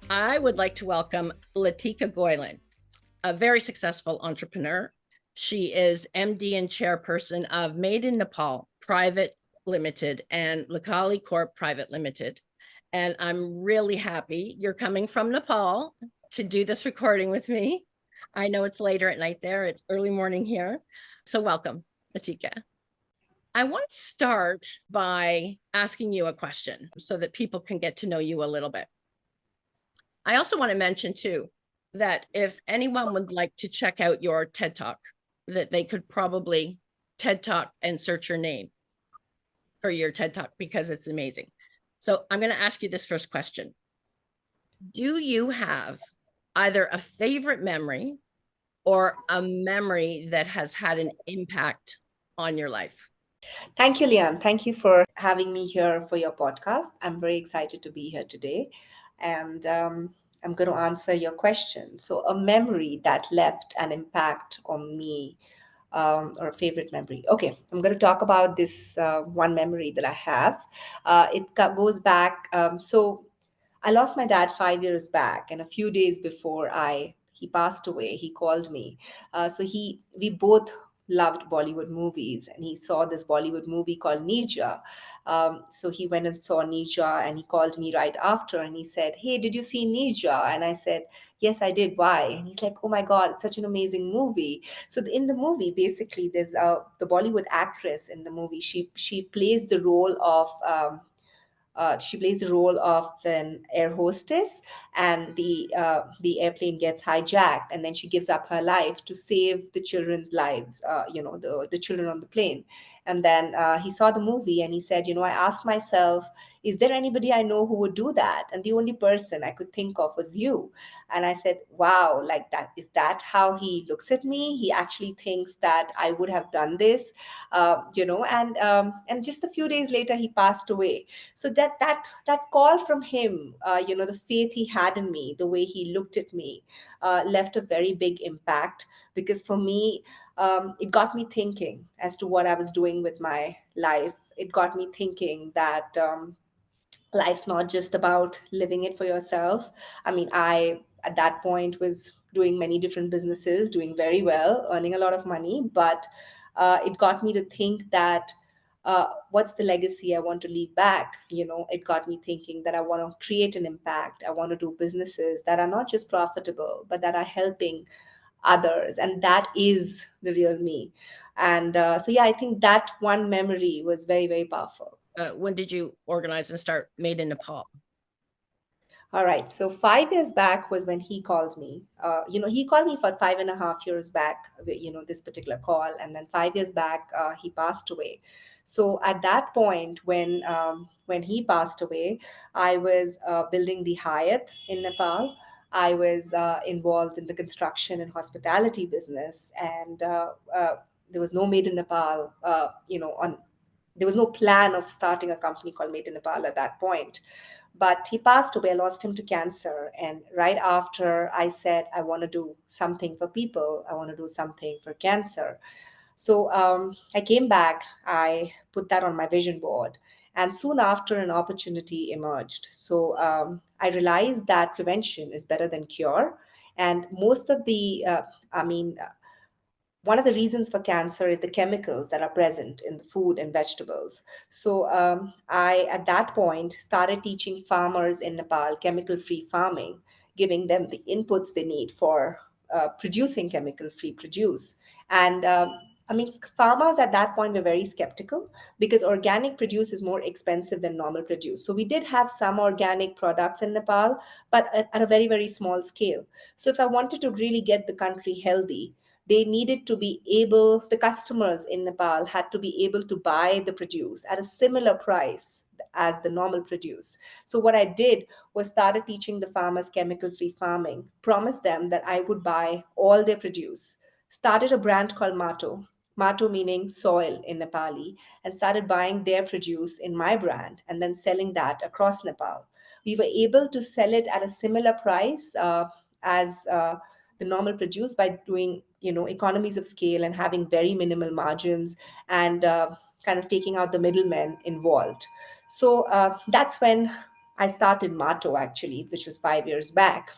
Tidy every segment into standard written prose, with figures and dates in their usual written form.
I would like to welcome Latika Goyal, a very successful entrepreneur. She is MD and chairperson of Made in Nepal Private Limited and Laali Corp Private Limited. And I'm really happy you're coming from Nepal to do this recording with me. I know it's later at night there, it's early morning here. So welcome, Latika. I want to start by asking you a question so that people can get to know you a little bit. I also want to mention too that if anyone would like to check out your TED Talk, that they could probably TED Talk and search your name for your TED Talk because it's amazing. So I'm going to ask you this first question. Do you have either a favorite memory or a memory that has had an impact on your life? Thank you, Leanne. Thank you for having me here for your podcast. I'm very excited to be here today. And I'm going to answer your question. So, a memory that left an impact on me, or a favorite memory. Okay, I'm going to talk about this one memory that I have. Goes back. So, I lost my dad 5 years back, and a few days before he passed away, he called me. We both loved Bollywood movies, and he saw this Bollywood movie called Nirja. So he went and saw Nirja, and he called me right after, and he said, "Hey, did you see Nirja?" And I said, "Yes, I did. Why?" And he's like, "Oh my God, it's such an amazing movie." So in the movie, basically, there's the Bollywood actress in the movie. She plays the role of she plays the role of an air hostess, and the airplane gets hijacked, and then she gives up her life to save the children's lives. The children on the plane. And then he saw the movie, and he said, I asked myself, is there anybody I know who would do that? And the only person I could think of was you. And I said, wow, like that, is that how he looks at me? He actually thinks that I would have done this, and just a few days later he passed away. So that call from him, the faith he had in me, the way he looked at me, left a very big impact, because for me, it got me thinking as to what I was doing with my life. It got me thinking that life's not just about living it for yourself. I mean, I at that point was doing many different businesses, doing very well, earning a lot of money, but it got me to think that what's the legacy I want to leave back? It got me thinking that I want to create an impact. I want to do businesses that are not just profitable, but that are helping others. And that is the real me. And yeah, I think that one memory was very, very powerful. When did you organize and start Made in Nepal? All right. So 5 years back was when he called me. He called me for 5.5 years back, this particular call. And then 5 years back, he passed away. So at that point, when he passed away, I was building the Hyatt in Nepal. I was involved in the construction and hospitality business. And there was no Made in Nepal, there was no plan of starting a company called Made in Nepal at that point. But he passed away. I lost him to cancer. And right after, I said, I want to do something for people. I want to do something for cancer. So I came back. I put that on my vision board. And soon after, an opportunity emerged. So I realized that prevention is better than cure. And most of the, I mean, one of the reasons for cancer is the chemicals that are present in the food and vegetables. So I, at that point, started teaching farmers in Nepal chemical-free farming, giving them the inputs they need for producing chemical-free produce. And farmers at that point were very skeptical because organic produce is more expensive than normal produce. So we did have some organic products in Nepal, but at a very, very small scale. So if I wanted to really get the country healthy, they needed to be able, the customers in Nepal had to be able to buy the produce at a similar price as the normal produce. So what I did was started teaching the farmers chemical free farming, promised them that I would buy all their produce, started a brand called Mato meaning soil in Nepali, and started buying their produce in my brand and then selling that across Nepal. We were able to sell it at a similar price as the normal produce by doing economies of scale and having very minimal margins, and kind of taking out the middlemen involved. So that's when I started Mato actually, which was 5 years back.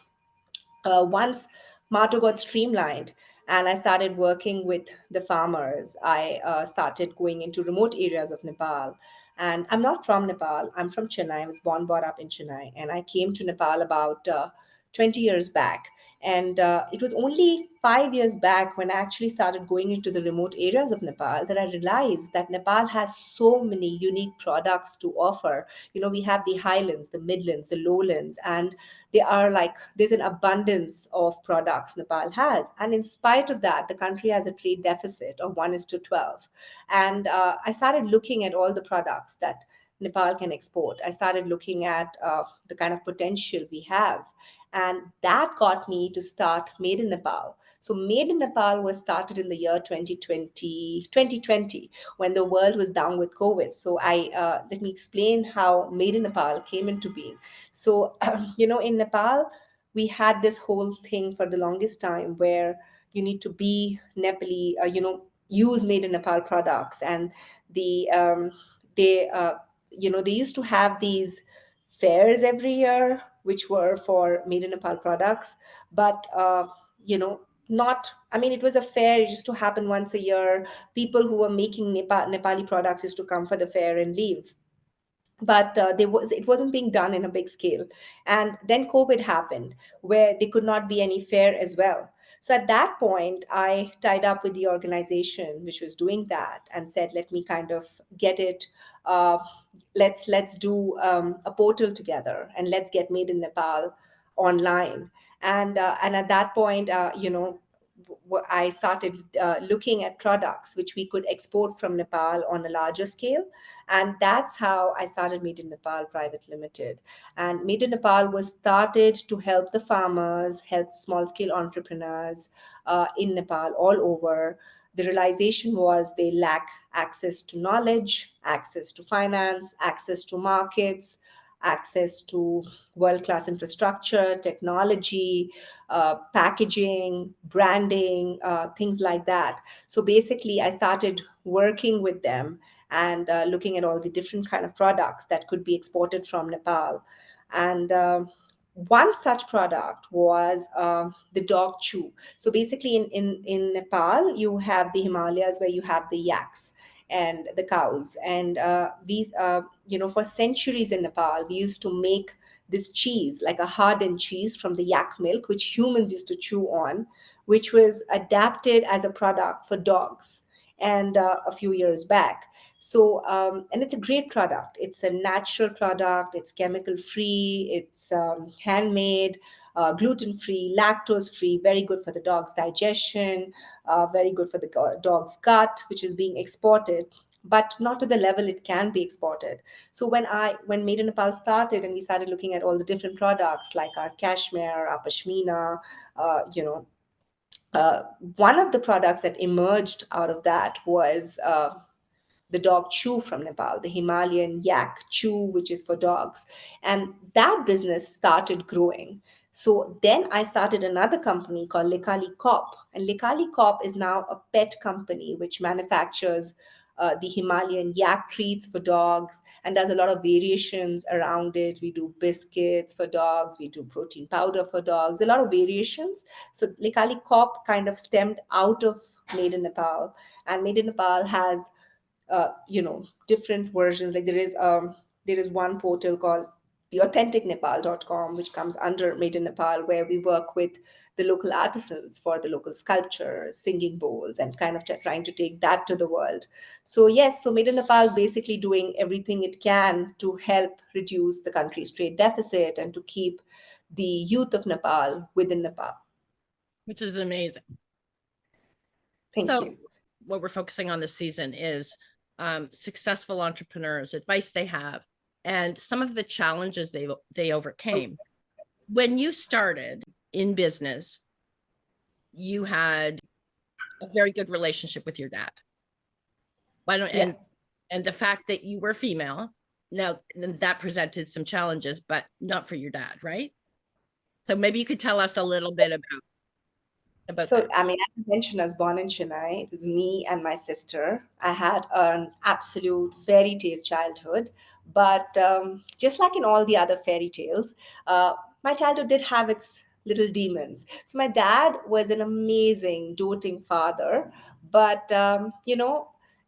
Once Mato got streamlined and I started working with the farmers, I started going into remote areas of Nepal. And I'm not from Nepal, I'm from Chennai. I was born, brought up in Chennai. And I came to Nepal about 20 years back. And it was only 5 years back when I actually started going into the remote areas of Nepal that I realized that Nepal has so many unique products to offer. You know, we have the highlands, the midlands, the lowlands, and they are like there's an abundance of products Nepal has. And in spite of that, the country has a trade deficit of 1 is to 12. And I started looking at all the products that Nepal can export. I started looking at the kind of potential we have. And that got me to start Made in Nepal. So Made in Nepal was started in the year 2020, when the world was down with COVID. So let me explain how Made in Nepal came into being. So, in Nepal, we had this whole thing for the longest time where you need to be Nepali, use Made in Nepal products. And the they they used to have these fairs every year, which were for Made in Nepal products, but not. I mean, it was a fair. It used to happen once a year. People who were making Nepali products used to come for the fair and leave, but it wasn't being done in a big scale. And then COVID happened, where there could not be any fair as well. So at that point I tied up with the organization which was doing that and said, let me kind of get it. uh, let's do a portal together, and let's get Made in Nepal online. And at that point, I started looking at products which we could export from Nepal on a larger scale. And that's how I started Made in Nepal Private Limited. And Made in Nepal was started to help the farmers, help small scale entrepreneurs in Nepal all over. The realization was they lack access to knowledge, access to finance, access to markets, access to world class infrastructure, technology, packaging, branding, things like that. So basically, I started working with them and looking at all the different kind of products that could be exported from Nepal. And one such product was the dog chew. So basically, in Nepal, you have the Himalayas where you have the yaks and the cows. And for centuries in Nepal, we used to make this cheese, like a hardened cheese from the yak milk, which humans used to chew on, which was adapted as a product for dogs. And a few years back. So, and it's a great product. It's a natural product. It's chemical free. It's handmade, gluten free, lactose free, very good for the dog's digestion, very good for the dog's gut, which is being exported, but not to the level it can be exported. So when Made in Nepal started, and we started looking at all the different products like our cashmere, our pashmina, uh, you know, one of the products that emerged out of that was the dog chew from Nepal, the Himalayan yak chew, which is for dogs. And that business started growing. So then I started another company called Laali Corp. And Laali Corp is now a pet company which manufactures the Himalayan yak treats for dogs and does a lot of variations around it. We do biscuits for dogs, we do protein powder for dogs, a lot of variations. So Laali Corp kind of stemmed out of Made in Nepal, and Made in Nepal has different versions. Like there is one portal called the authenticnepal.com, which comes under Made in Nepal, where we work with the local artisans for the local sculptures, singing bowls, and kind of trying to take that to the world. So yes, so Made in Nepal is basically doing everything it can to help reduce the country's trade deficit and to keep the youth of Nepal within Nepal. Which is amazing. Thank you. What we're focusing on this season is successful entrepreneurs, advice they have, and some of the challenges they overcame. When you started in business, you had a very good relationship with your dad. And the fact that you were female, now that presented some challenges, but not for your dad, right? So maybe you could tell us a little bit about So, that? I mean, as I mentioned, I was born in Chennai. It was me and my sister. I had an absolute fairy tale childhood, but just like in all the other fairy tales, my childhood did have its little demons. So, my dad was an amazing, doting father, but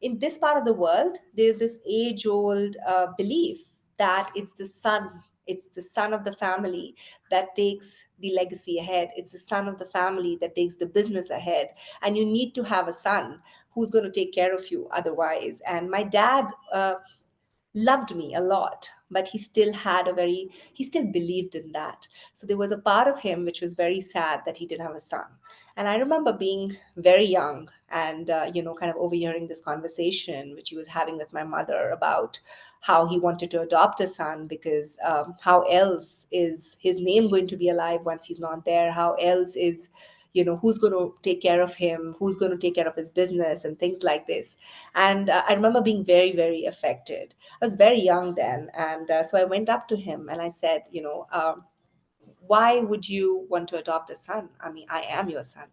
in this part of the world, there's this age-old belief that it's the son of the family that takes the legacy ahead. It's the son of the family that takes the business ahead. And you need to have a son who's going to take care of you otherwise. And my dad loved me a lot, but he still believed in that. So there was a part of him which was very sad that he didn't have a son. And I remember being very young and kind of overhearing this conversation which he was having with my mother about how he wanted to adopt a son, because how else is his name going to be alive once he's not there? How else is, who's going to take care of him, who's going to take care of his business and things like this? And I remember being very, very affected. I was very young then. And so I went up to him and I said, why would you want to adopt a son? I mean, I am your son.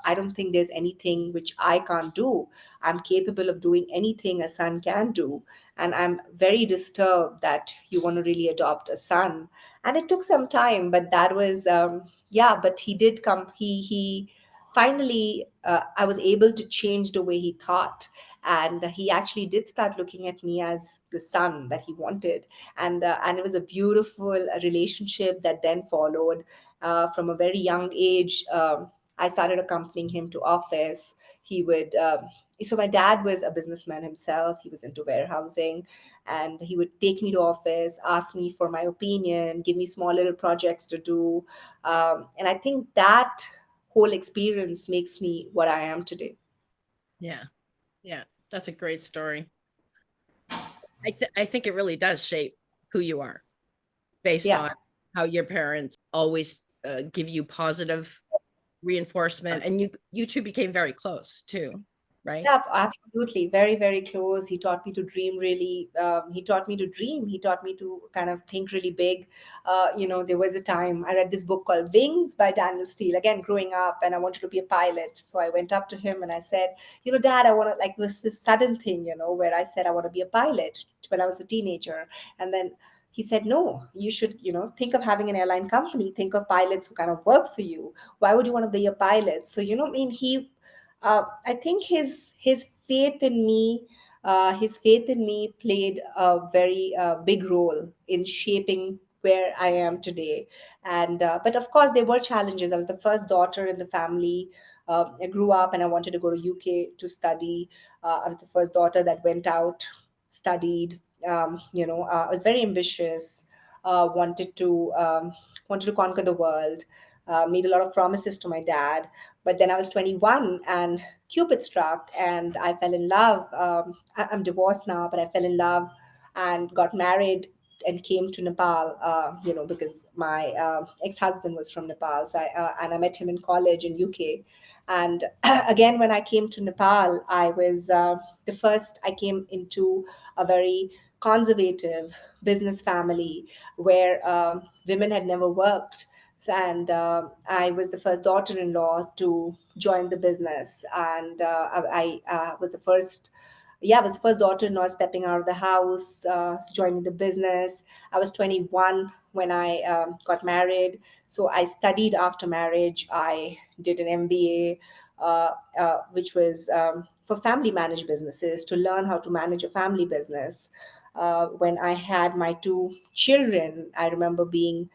I don't think there's anything which I can't do. I'm capable of doing anything a son can do. And I'm very disturbed that you want to really adopt a son. And it took some time, but that was, yeah, but he did come. He finally, I was able to change the way he thought. And he actually did start looking at me as the son that he wanted. And it was a beautiful relationship that then followed. From a very young age, I started accompanying him to office. He would So my dad was a businessman himself. He was into warehousing, and he would take me to office, ask me for my opinion, give me small little projects to do. And I think that whole experience makes me what I am today. Yeah. Yeah. That's a great story. I think it really does shape who you are based on Yeah. how your parents always give you positive reinforcement, and you two became very close too, right? Yeah, absolutely. Very, very close. He taught me to dream really. He taught me to dream. He taught me to kind of think really big. There was a time I read this book called Wings by Daniel Steele, again, growing up, and I wanted to be a pilot. So I went up to him and I said, Dad, I want to, like, this sudden thing, where I said I want to be a pilot when I was a teenager. And then he said, no, you should, think of having an airline company, think of pilots who kind of work for you. Why would you want to be a pilot? So, I mean, I think his faith in me played a very big role in shaping where I am today. And but of course, there were challenges. I was the first daughter in the family. I grew up and I wanted to go to UK to study. I was the first daughter that went out, studied. I was very ambitious. Wanted to conquer the world. Made a lot of promises to my dad, but then I was 21 and Cupid struck and I fell in love. I'm divorced now, but I fell in love and got married and came to Nepal, because my ex-husband was from Nepal. And I met him in college in UK. And again, when I came to Nepal, I was the first, I came into a very conservative business family where women had never worked, and I was the first daughter-in-law to join the business, and I was the first. Yeah, I was the first daughter-in-law stepping out of the house, joining the business. I was 21 when I got married, so I studied after marriage. I did an MBA, which was for family managed businesses, to learn how to manage a family business. When I had my two children, I remember being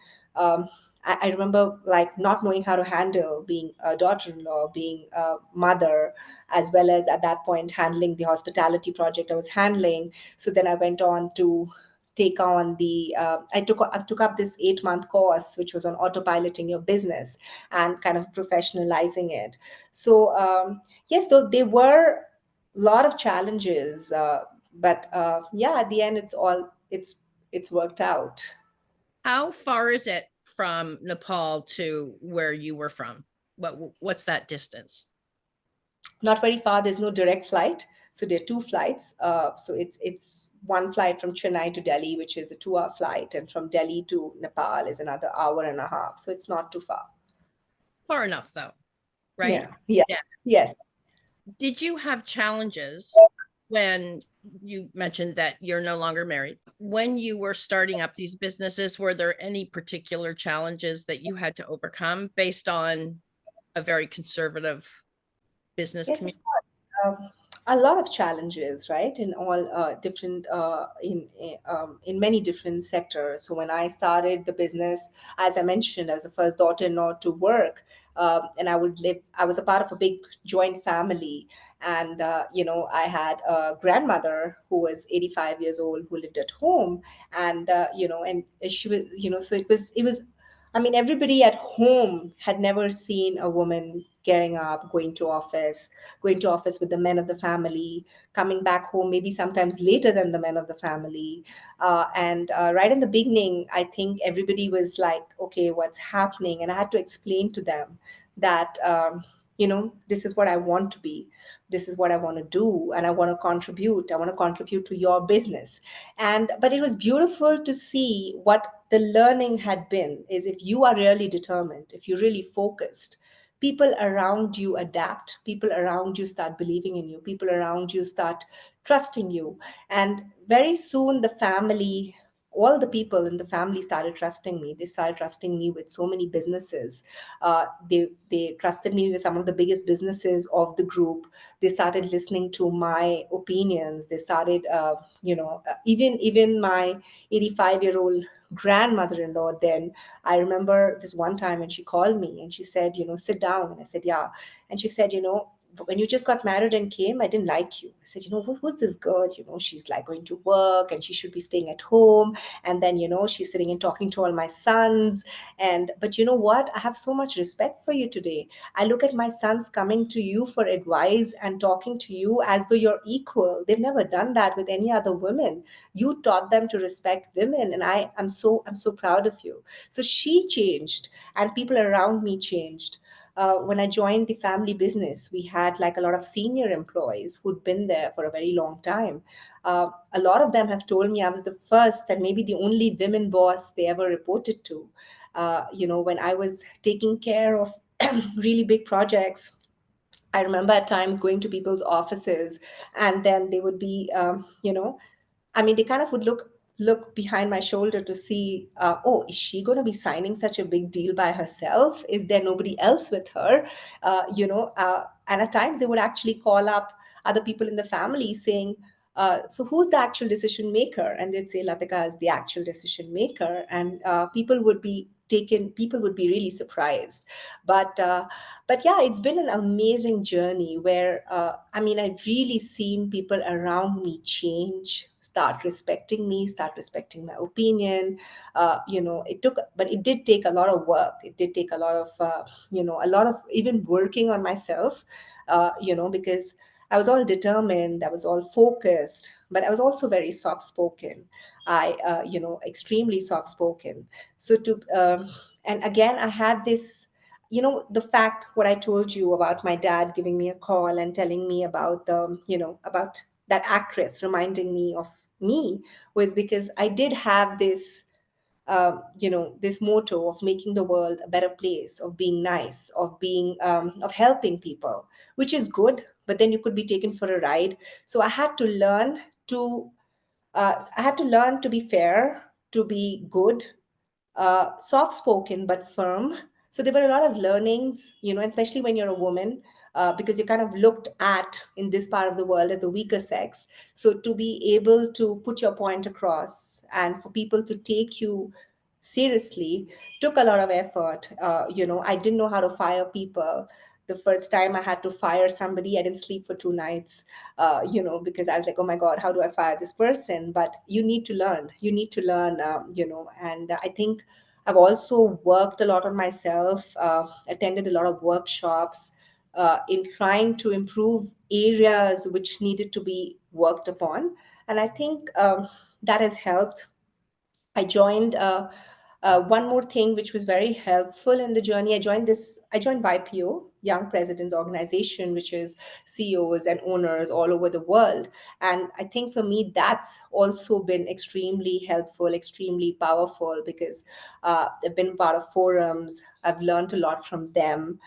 I remember like not knowing how to handle being a daughter-in-law, being a mother, as well as at that point handling the hospitality project I was handling. So then I went on to take on I took up this 8-month course which was on autopiloting your business and kind of professionalizing it. So yes, though there were a lot of challenges, but yeah, at the end it's worked out. How far is it from Nepal to where you were from? What's that distance? Not very far. There's no direct flight, so there are two flights. So it's one flight from Chennai to Delhi, which is a 2-hour flight, and from Delhi to Nepal is another hour and a half. So it's not too far. Far enough though. right? Yeah. Yeah. Yeah. Yes. Did you have challenges when you mentioned that you're no longer married? When you were starting up these businesses, were there any particular challenges that you had to overcome based on a very conservative business Yes, of community? course. A lot of challenges, right? In all different in many different sectors. So when I started the business, as I mentioned, I was the first daughter-in-law to work, and I would live. I was a part of a big joint family, and I had a grandmother who was 85 years old who lived at home, and and she was, so it was. I mean, everybody at home had never seen a woman getting up, going to office with the men of the family, coming back home maybe sometimes later than the men of the family. And right in the beginning, I think everybody was like, okay, what's happening? And I had to explain to them that, this is what I want to be. This is what I want to do. And I want to contribute. I want to contribute to your business. But it was beautiful to see what the learning had been is if you are really determined, if you're really focused, people around you adapt, people around you start believing in you, people around you start trusting you. And very soon the family, all the people in the family started trusting me. They started trusting me with so many businesses. They trusted me with some of the biggest businesses of the group. They started listening to my opinions. They started even my 85-year-old grandmother-in-law then, I remember this one time when she called me and she said, sit down. And I said, yeah. And she said, when you just got married and came, I didn't like you. I said, who's this girl? She's like going to work and she should be staying at home. And then, she's sitting and talking to all my sons. But you know what? I have so much respect for you today. I look at my sons coming to you for advice and talking to you as though you're equal. They've never done that with any other women. You taught them to respect women. And I'm so proud of you. So she changed and people around me changed. When I joined the family business, we had like a lot of senior employees who'd been there for a very long time. A lot of them have told me I was the first and maybe the only women boss they ever reported to. When I was taking care of really big projects, I remember at times going to people's offices, and then they would be, I mean, they kind of would look behind my shoulder to see, oh, is she going to be signing such a big deal by herself? Is there nobody else with her? And at times they would actually call up other people in the family saying, so who's the actual decision maker? And they'd say Latika is the actual decision maker, and people would be really surprised. But yeah, it's been an amazing journey where I mean, I've really seen people around me change, start respecting me, start respecting my opinion. It did take a lot of work. It did take a lot of a lot of even working on myself, because I was all determined, I was all focused, but I was also very soft spoken. Extremely soft spoken. So to And again, I had this, the fact what I told you about my dad giving me a call and telling me about about that actress reminding me of me, was because I did have this this motto of making the world a better place, of being nice, of being of helping people, which is good, but then you could be taken for a ride. So to I had to learn to be fair, to be good, soft spoken but firm. So there were a lot of learnings, especially when you're a woman, because you're kind of looked at in this part of the world as the weaker sex. So to be able to put your point across and for people to take you seriously took a lot of effort. I didn't know how to fire people. The first time I had to fire somebody, I didn't sleep for 2 nights, because I was like, oh my God, how do I fire this person? But you need to learn. You need to learn, and I think I've also worked a lot on myself, attended a lot of workshops in trying to improve areas which needed to be worked upon. And I think that has helped. I joined one more thing which was very helpful in the journey. I joined YPO, Young Presidents Organization, which is CEOs and owners all over the world. And I think for me, that's also been extremely helpful, extremely powerful, because I've been part of forums. I've learned a lot from them.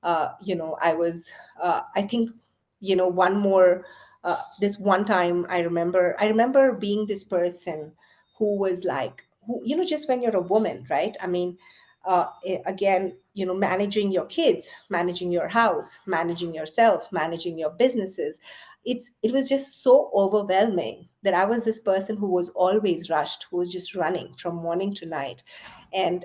I was, I think, one more, this one time I remember being this person who was like, who, just when you're a woman, right? I mean, again, managing your kids, managing your house, managing yourself, managing your businesses. It was just so overwhelming that I was this person who was always rushed, who was just running from morning to night. And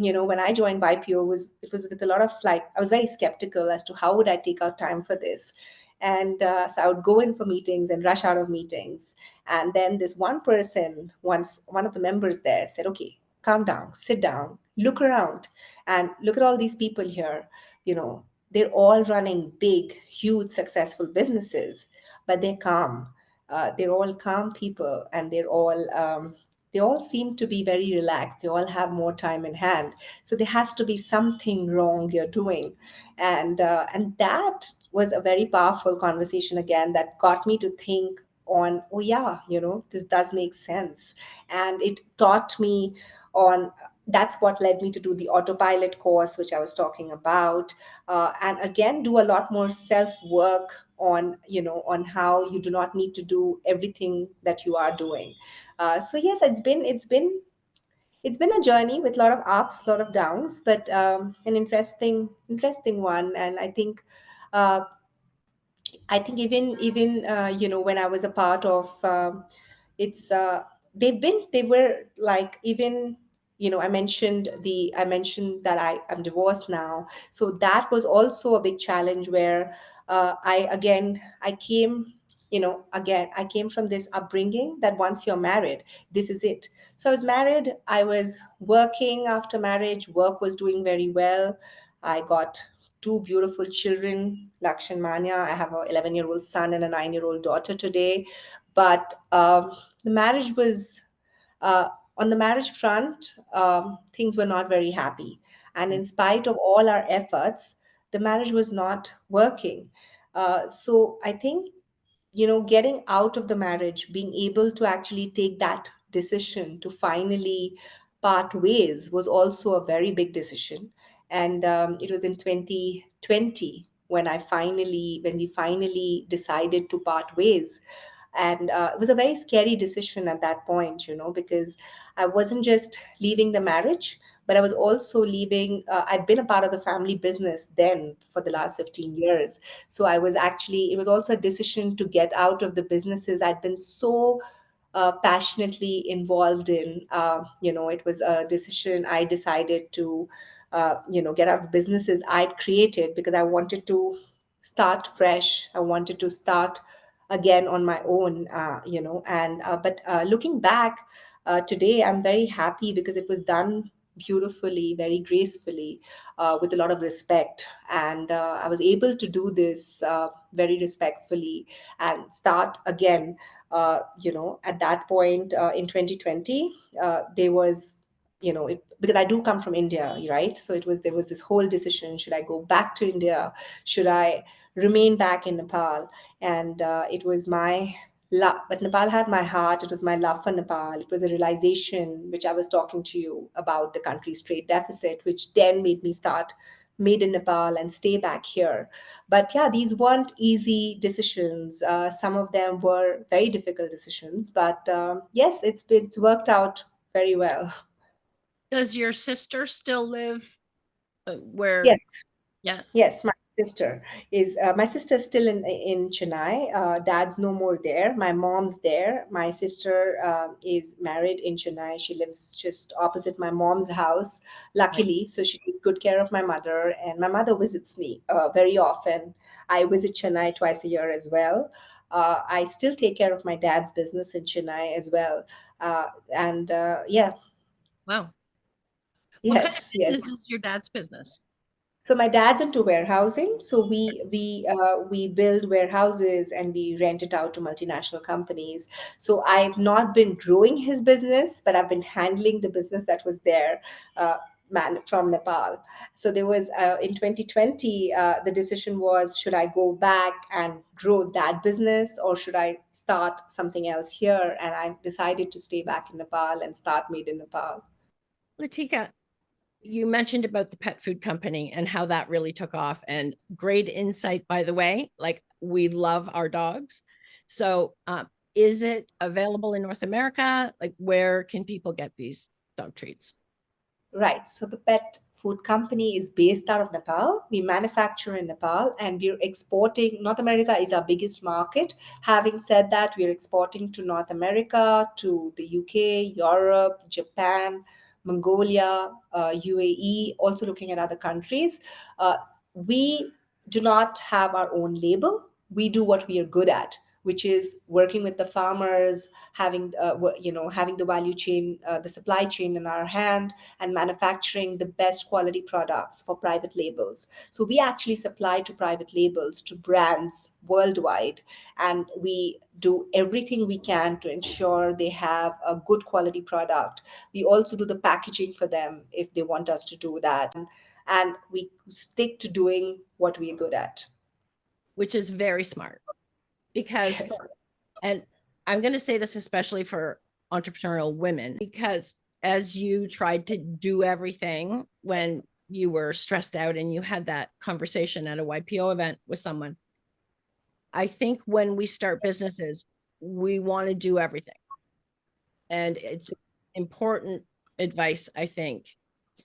when I joined YPO, it was with a lot of, like, I was very skeptical as to how would I take out time for this. And so I would go in for meetings and rush out of meetings. And then this one person, once one of the members there said, okay, calm down, sit down, look around, and look at all these people here. You know, they're all running big, huge, successful businesses, but they're calm. They're all calm people, and they all seem to be very relaxed. They all have more time in hand. So there has to be something wrong you're doing, and that was a very powerful conversation again that got me to think on, oh yeah, this does make sense. And it taught me on, that's what led me to do the autopilot course, which I was talking about, and again do a lot more self work on how you do not need to do everything that you are doing. So yes, it's been a journey with a lot of ups, a lot of downs, but an interesting one. And uh, I think even when I was a part of, it's they were like, even, I mentioned that I'm divorced now. So that was also a big challenge where, I came from this upbringing that once you're married, this is it. So I was married, I was working after marriage, work was doing very well. I got two beautiful children, Laksh and Manya. I have a 11-year-old son and a 9-year-old daughter today. But the marriage was, uh, on the marriage front, things were not very happy. And in spite of all our efforts, the marriage was not working. So I think, getting out of the marriage, being able to actually take that decision to finally part ways was also a very big decision. And it was in 2020 when we finally decided to part ways. And it was a very scary decision at that point, because I wasn't just leaving the marriage, but I was also leaving. I'd been a part of the family business then for the last 15 years. So it was also a decision to get out of the businesses I'd been so passionately involved in. It was a decision I decided to, get out of businesses I'd created, because I wanted to start fresh. I wanted to start again on my own, and but looking back today, I'm very happy because it was done beautifully, very gracefully, with a lot of respect. And I was able to do this very respectfully and start again. At that point, in 2020, there was, because I do come from India, right? So there was this whole decision: should I go back to India? Should I remain back in Nepal? And it was my love, but Nepal had my heart. It was my love for Nepal. It was a realization, which I was talking to you about, the country's trade deficit, which then made me start Made in Nepal and stay back here. But yeah, these weren't easy decisions. Some of them were very difficult decisions, but yes, it's worked out very well. Does your sister still live where? Yes. Yeah. Yes, my sister is still in Chennai. Dad's no more there. My mom's there. My sister is married in Chennai. She lives just opposite my mom's house, Right. luckily. So she takes good care of my mother, and my mother visits me very often. I visit Chennai twice a year as well. I still take care of my dad's business in Chennai as well. And yeah, Wow. What kind of yes, yes. business is your dad's business? So my dad's into warehousing. So we build warehouses and we rent it out to multinational companies. So I've not been growing his business, but I've been handling the business that was there, man from Nepal. So there was in 2020, the decision was, should I go back and grow that business, or should I start something else here? And I decided to stay back in Nepal and start Made in Nepal. Latika, You mentioned about the pet food company and how that really took off, and great insight, by the way. Like, we love our dogs. So is it available in North America? Like, where can people get these dog treats? Right. So the pet food company is based out of Nepal. We manufacture in Nepal and we're exporting. North America is our biggest market. Having said that, we're exporting to North America, to the UK, Europe, Japan, Mongolia, UAE, also looking at other countries. We do not have our own label. We do what we are good at, which is working with the farmers, having having the value chain, the supply chain in our hand, and manufacturing the best quality products for private labels. So we actually supply to private labels, to brands worldwide, and we do everything we can to ensure they have a good quality product. We also do the packaging for them if they want us to do that. And we stick to doing what we're good at. Which is very smart, because Yes. and I'm going to say this especially for entrepreneurial women, because as you tried to do everything when you were stressed out and you had that conversation at a YPO event with someone, I think when we start businesses, we want to do everything. And it's important advice, I think,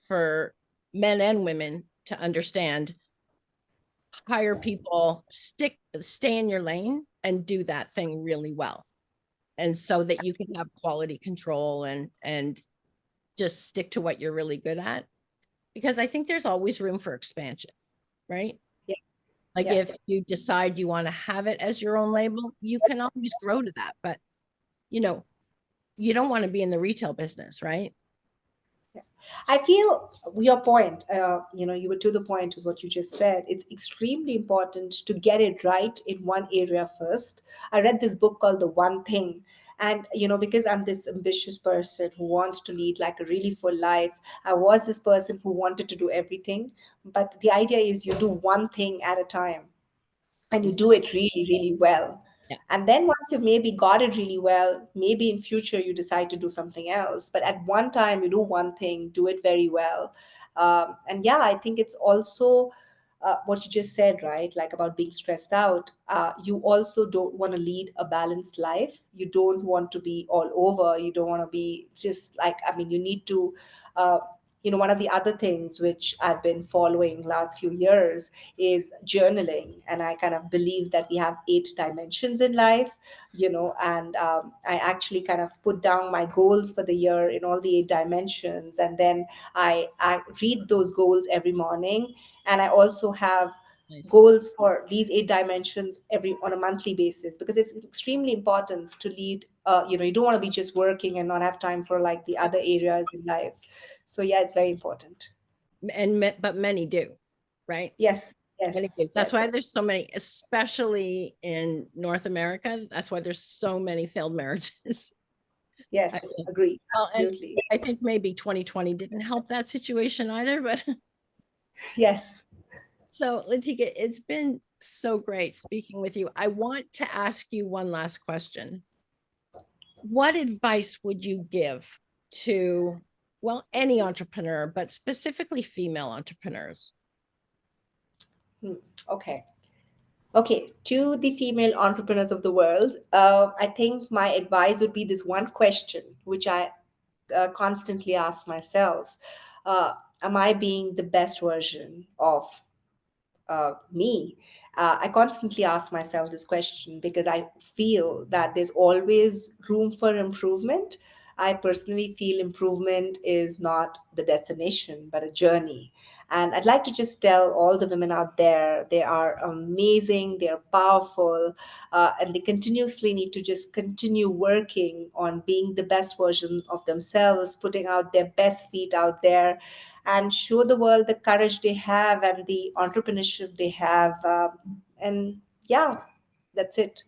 for men and women to understand: hire people, stay in your lane and do that thing really well. And so that you can have quality control and just stick to what you're really good at. Because I think there's always room for expansion, right? Yeah. Like, Yeah. if you decide you want to have it as your own label, you can always grow to that. But, you know, you don't want to be in the retail business, right? I feel your point, you were to the point of what you just said. It's extremely important to get it right in one area first. I read this book called The One Thing. And, because I'm this ambitious person who wants to lead like a really full life, I was this person who wanted to do everything. But the idea is you do one thing at a time and you do it really, really well. Yeah. And then once you've maybe got it really well, maybe in future you decide to do something else. But at one time, you do one thing, do it very well. And yeah, I think it's also what you just said, right? Like about being stressed out. You also don't want to lead a balanced life. You don't want to be all over. You don't want to be just like, I mean, you need to. Uh, one of the other things which I've been following last few years is journaling, and I kind of believe that we have 8 dimensions in life, and I actually kind of put down my goals for the year in all the 8 dimensions, and then I read those goals every morning, and I also have Nice. goals for these 8 dimensions every on a monthly basis, because it's extremely important to lead. You don't want to be just working and not have time for like the other areas in life. So yeah, it's very important. But many do, right? Yes, Many yes, do. That's yes, why there's so many, especially in North America. That's why there's so many failed marriages. I yes. think. Agree. Well, and Absolutely. I think maybe 2020 didn't help that situation either. But Yes. so, Latika, it's been so great speaking with you. I want to ask you one last question. What advice would you give to, well, any entrepreneur, but specifically female entrepreneurs? Hmm. Okay. Okay. To the female entrepreneurs of the world, I think my advice would be this one question, which I constantly ask myself: Am I being the best version of me? I constantly ask myself this question because I feel that there's always room for improvement. I personally feel improvement is not the destination, but a journey. And I'd like to just tell all the women out there, they are amazing, they are powerful, and they continuously need to just continue working on being the best version of themselves, putting out their best feet out there, and show the world the courage they have and the entrepreneurship they have. And yeah, that's it.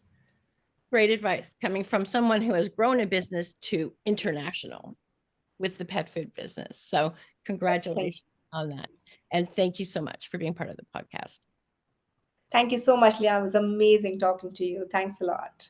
Great advice coming from someone who has grown a business to international with the pet food business. So, Thank, congratulations on that. And thank you so much for being part of the podcast. thank you so much, Leah. It was amazing talking to you. Thanks a lot.